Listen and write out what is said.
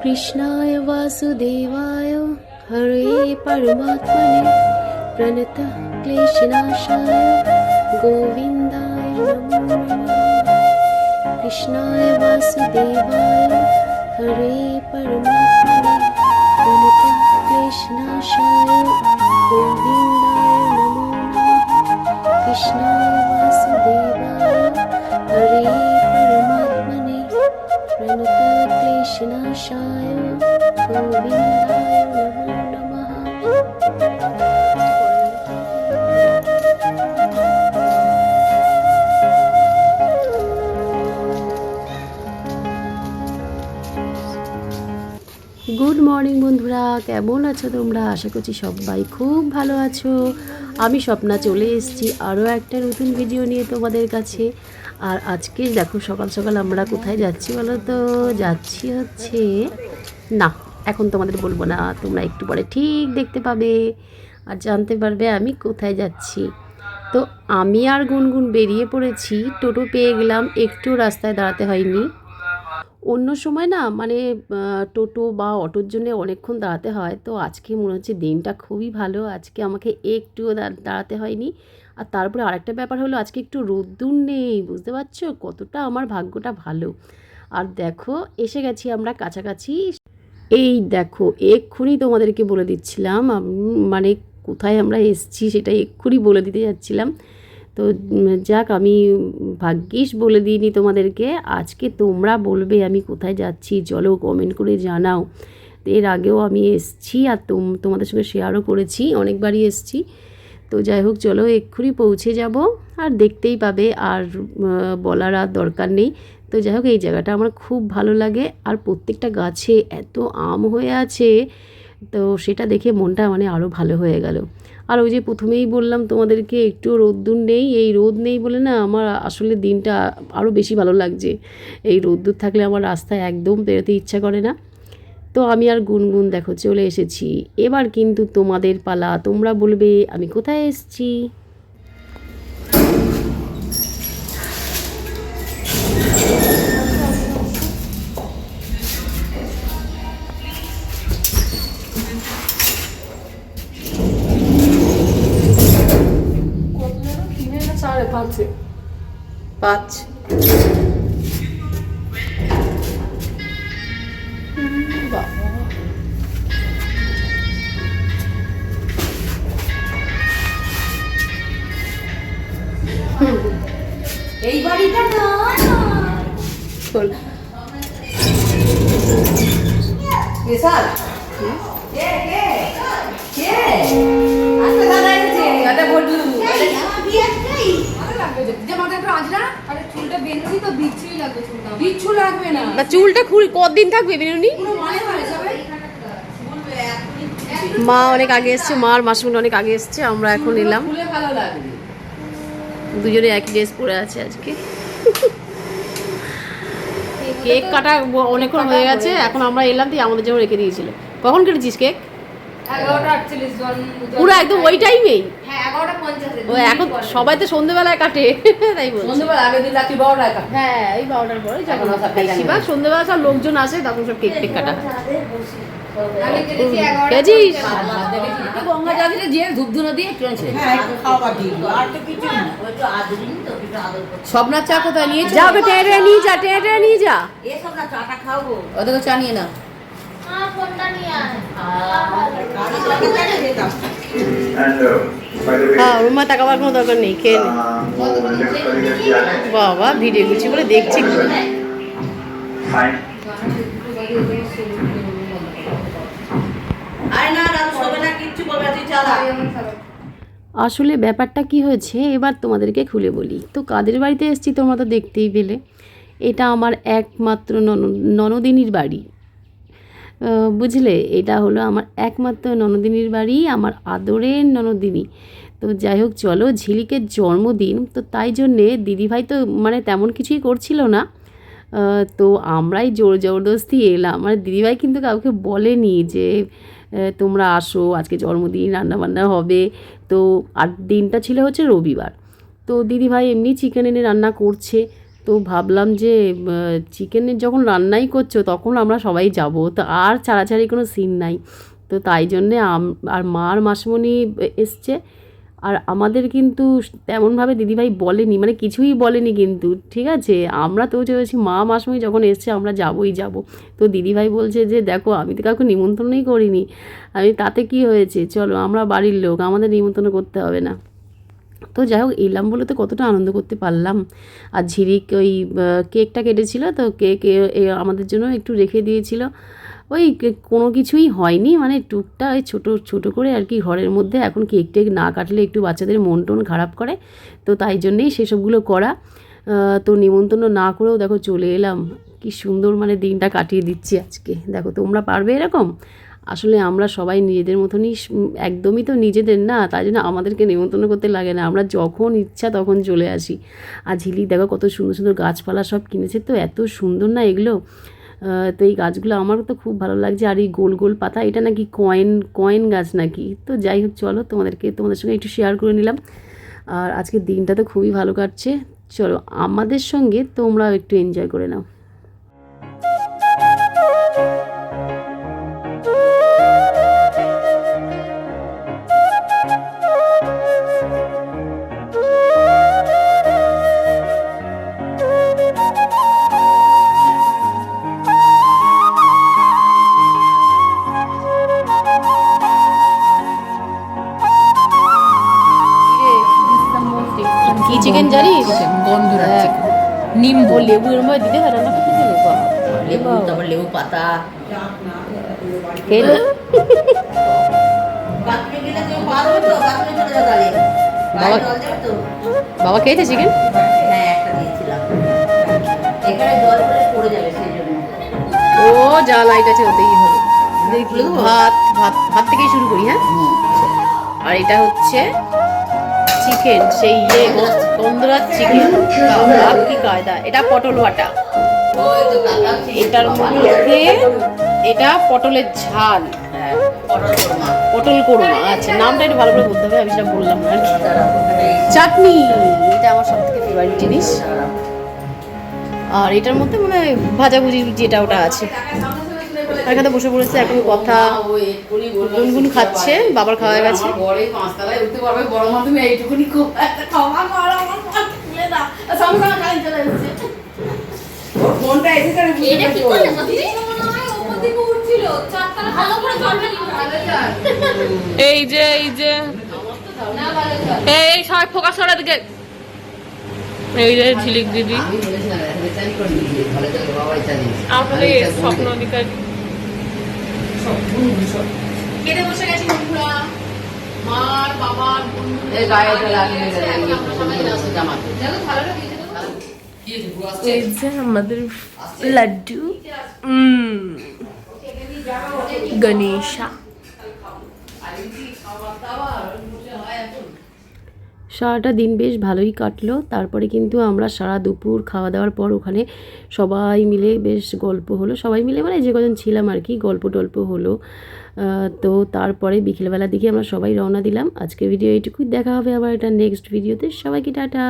कृष्णाय वासुदेवाय हरे परमात्मने प्रणतः क्लेशनाशाय गोविन्दाय नमो नमः। कृष्णाय वासुदेवाय हरे परमात्मने प्रणतः क्लेशनाशाय गोविन्दाय नमो नमः। कृष्णाय वासुदेवाय हरे परमात्मने प्रणतः क्लेशनाशाय गोविन्दाय नमो नमः। গুড মর্নিং বন্ধুরা, কেমন আছো তোমরা? আশা করছি সবাই খুব ভালো আছো। আমি স্বপ্না চলে এসেছি আরও একটা নতুন ভিডিও নিয়ে তোমাদের কাছে। আর আজকে দেখো সকাল সকাল আমরা কোথায় যাচ্ছি বলো তো? যাচ্ছি হচ্ছে না, এখন তোমাদের বলবো না, তোমরা একটু পরে ঠিক দেখতে পাবে আর জানতে পারবে আমি কোথায় যাচ্ছি। তো আমি আর গুনগুন বেরিয়ে পড়েছি, টোটো পেয়ে গেলাম, একটু রাস্তায় দাঁড়াতে হয়নি। অন্য সময় না মানে টোটো বা অটোর জন্য অনেকক্ষণ দাঁড়াতে হয়, তো আজকে মনে হচ্ছে দিনটা খুবই ভালো, আজকে আমাকে একটুও দাঁড়াতে হয়নি। আর তারপরে আরেকটা ব্যাপার হলো আজকে একটু রোদ্দুর নেই, বুঝতে পারছো কতটা আমার ভাগ্যটা ভালো। আর দেখো এসে গেছি আমরা কাছাকাছি। এই দেখো এক্ষুনি তোমাদেরকে বলে দিচ্ছিলাম, মানে কোথায় আমরা এসেছি সেটা এক্ষুনি বলে দিতে যাচ্ছিলাম। তো যাক, আমি ভাগ্যিস বলে দিইনি তোমাদেরকে। আজকে তোমরা বলবে আমি কোথায় যাচ্ছি, চলো কমেন্ট করে জানাও। এর আগেও আমি এসেছি আর তোমাদের সঙ্গে শেয়ারও করেছি, অনেকবারই এসেছি। তো যাই হোক, চলো এক্ষুনি পৌঁছে যাব আর দেখতেই পাবে, আর বলার আর দরকার নেই। তো যাই হোক, এই জায়গাটা আমার খুব ভালো লাগে, আর প্রত্যেকটা গাছে এত আম হয়ে আছে, তো সেটা দেখে মনটা মানে আরও ভালো হয়ে গেল। আর ওই যে প্রথমেই বললাম তোমাদেরকে একটু রোদ্দুর নেই, এই রোদ নেই বলে না আমার আসলে দিনটা আরও বেশি ভালো লাগছে। এই রোদ্দুর থাকলে আমার রাস্তায় একদম বেরোতে ইচ্ছা করে না। তো আমি আর গুনগুন দেখো চলে এসেছি। এবার কিন্তু তোমাদের পালা, তোমরা বলবে আমি কোথায় এসেছি। পাঁচ এই বাড়িটা না বিশাল কে কে কে আচ্ছা দাদা এসেছে দাদা বলু আরে বিয়ে নাই ভালো লাগবে যে মাথা একটু আজরা আরে চুলটা বেঁধেছি তো বিচ্ছুই লাগবে চুলটা বিচ্ছু লাগবে না না, চুলটা কতদিন থাকবে বেরুনি? পুরো মনে হয় সবাই মা অনেক আগে এসছে, মা আর মাসুমনি অনেক আগে এসছে, আমরা এখন এলাম। ফুলে ভালো লাগবে, দুজনে একই ড্রেস পরে আছে আজকে। কেক কাটা অনেকক্ষণ হয়ে গেছে, এখন আমরা এলাম, তুই আমাদের জন্য রেখে দিয়েছিল। কখন কেটেছিস কেক? 11:48 জন পুরো একদম ওই টাইমেই? হ্যাঁ 11:50 ও এখন সবাই তো সন্ধ্যেবেলায় কাটে, তাই বলছি। সন্ধ্যাবেলা আগের দিন রাত্রি 12টায় কাটে। হ্যাঁ এই 12টার পরে যখন এখন সব বেশিরভাগ সন্ধ্যেবেলা সব লোকজন আসে তখন সব কেক কাটা হয়। আমি কেটেছি 11:50 খেয়েছিস? গঙ্গা জলে যে ধূপ ধুনো দিয়ে একটু ছিল। হ্যাঁ একটু খাওয়া দিই আর তো কিছু না ওই তো আদরিন তো একটু আদর করতে স্বপ্নার চা কোথায় নিয়েছো? যাও টেনে নিয়ে যা, টেনে নিয়ে যা। এসব না চাটা খাবো ওদেরকে চা নিয়ে নাও। হ্যাঁ ওর মা টাকা পাওয়ার কোনো দরকার নেই, খেয়ে নে। বাবা ভিডিও করছি বলে দেখছি। আরে না রাত সবে না কিচ্ছু বলবে তুই চালা আসলে ব্যাপারটা কি হয়েছে এবার তোমাদেরকে খুলে বলি। তো কাদের বাড়িতে এসেছি তোমরা তো দেখতেই পেলে, এটা আমার একমাত্র ননদিনীর বাড়ি, বুঝলে? এটা হলো আমার একমাত্র ননদিনীর বাড়ি, আমার আদরের ননদিনী। তো যাই হোক, চলো ঝিলিকের জন্মদিন, তো তাই জন্যে দিদিভাই তো মানে তেমন কিছুই করছিল না, তো আমরাই জোর জবরদস্তি এলাম। মানে দিদিভাই কিন্তু কাউকে বলেনি যে তোমরা আসো, আজকে জন্মদিন, রান্নাবান্না হবে। তো আর দিনটা ছিল হচ্ছে রবিবার। তো দিদিভাই এমনি চিকেন এনে রান্না করছে, তো ভাবলাম যে চিকেনের যখন রান্নাই করছো তখন আমরা সবাই যাব, তো আর ছাড়াছাড়ি কোনো সিন নাই। তো তাই জন্যে আর মা আর মাসমণি এসছে। আর আমাদের কিন্তু তেমনভাবে দিদিভাই বলেনি, মানে কিছুই বলেনি কিন্তু, ঠিক আছে। আমরা তো চেয়েছি মা মাসমণি যখন এসছে আমরা যাবই যাব। তো দিদিভাই বলছে যে দেখো আমি তো কাউকে নিমন্ত্রণই করিনি, আমি তাতে কি হয়েছে, চলো আমরা বাড়ির লোক, আমাদের নিমন্ত্রণ করতে হবে না। তো যাই হোক এলাম বলে তো কতটা আনন্দ করতে পারলাম। আর ঝিরিক ওই কেকটা কেটেছিল, তো কেক আমাদের জন্য একটু রেখে দিয়েছিল। ওই কোনো কিছুই হয়নি, মানে টুকটা ওই ছোটো ছোটো করে আর কি ঘরের মধ্যে। এখন কেক টেক না কাটলে একটু বাচ্চাদের মন টন খারাপ করে, তো তাই জন্যেই সেসবগুলো করা। তো নিমন্ত্রণ না করেও দেখো চলে এলাম, কি সুন্দর মানে দিনটা কাটিয়ে দিচ্ছি আজকে। দেখো তোমরা পারবে এরকম? আসলে আমরা সবাই নিজেদের মতনই, একদমই তো নিজেদের না, তাই জন্য আমাদেরকে নিমন্ত্রণ করতে লাগে না, আমরা যখন ইচ্ছা তখন চলে আসি। আর ঝিলিক দেখো কত সুন্দর সুন্দর গাছপালা সব কিনেছে, তো এত সুন্দর না এগুলো। তো এই গাছগুলো আমার তো খুব ভালো লাগছে। আর এই গোল গোল পাতা, এটা নাকি কয়েন গাছ নাকি। তো যাই হোক চলো তোমাদের সঙ্গে একটু শেয়ার করে নিলাম। আর আজকের দিনটা তো খুবই ভালো কাটছে। চলো আমাদের সঙ্গে তোমরাও একটু এনজয় করে নাও। কি চিকেন জানিস? গন্ধরাজ হ্যাঁ। চিকেন, নিম্বু, লেবু এর মধ্যে দিতে হয় রান্না করতে গেলে? লেবু, তারপর লেবু পাতা। খেয়ে নে। বাথরুমে গেলে তুমি পারবে তো? বাথরুমে চলে যাও তাহলে। বাইরে জল যাবে তো? বাবা খেয়েছে চিকেন? হ্যাঁ, একটা দিয়েছিলাম। এখানে জল পড়ে পড়ে যাবে সেই জন্য। ও যা লাইট আছে ওতেই হবে। ভাত ভাত ভাত থেকেই শুরু করি, হ্যাঁ। আর এটা হচ্ছে চিকেন, সেই গন্ধরাজ চিকেন, কি কায়দা। এটা পটল বাটা, ওই তো কাকা এটার মধ্যে এটা পটলের ঝাল, হ্যাঁ, পটল কোরমা। পটল কোরমা। আচ্ছা নামটা একটু ভালো করে বলতে হবে, আমি সেটা বললাম না আর কি। চাটনি, এটা আমার সব থেকে ফেভারিট জিনিস। আর এটার মধ্যে মানে ভাজাভুজি যেটা ওটা আছে। আর এখানে বসে পড়েছে, এখন কথা গুনগুন খাচ্ছে, বাবার খাওয়া হয়ে গেছে। বড়ই পাঁচতলায় উঠতে পারবে, বড় মা তুমি এইটুকুনি খুব একটা ক্ষমা করো, আমার পা তুলে দাও। আর সঙ্গে সঙ্গে কারেন্ট চলে এসেছে। ওর ফোনটা এসে তাহলে বুঝতে পারছি ওর। ওপর থেকে উঠছিল, চারতলা ভালো করে জলটা নিয়ে এই যে না ভালো জল। এই সবাই ফোকাস করে দিকে। এই যে ঝিলিক দিদি, আমি বলেছিলাম এখানে চালি করে দিয়েছি, ভালো জল বাবাই চালিয়েছে। আপনি স্বপ্ন অধিকারী। কেটে বসে গেছি বন্ধুরা, মার বাবার বন্ধু এই গায়েটা লাগিয়ে জামাতে। দেখো ভালোটা দিয়েছে তো? এই যে আমাদের লাড্ডু গণেশা। সারাটা দিন বেশ ভালোই কাটলো। তারপরে কিন্তু আমরা সারা দুপুর খাওয়া দাওয়ার পর ওখানে সবাই মিলে বেশ গল্প হলো, সবাই মিলে মানে যে কজন ছিলাম আর কি, গল্প টল্প হলো। তো তারপরে বিকেলবেলার দিকে আমরা সবাই রওনা দিলাম। আজকে ভিডিও এইটুকুই, দেখা হবে আবার এটা নেক্সট ভিডিওতে। সবাইকে টাটা।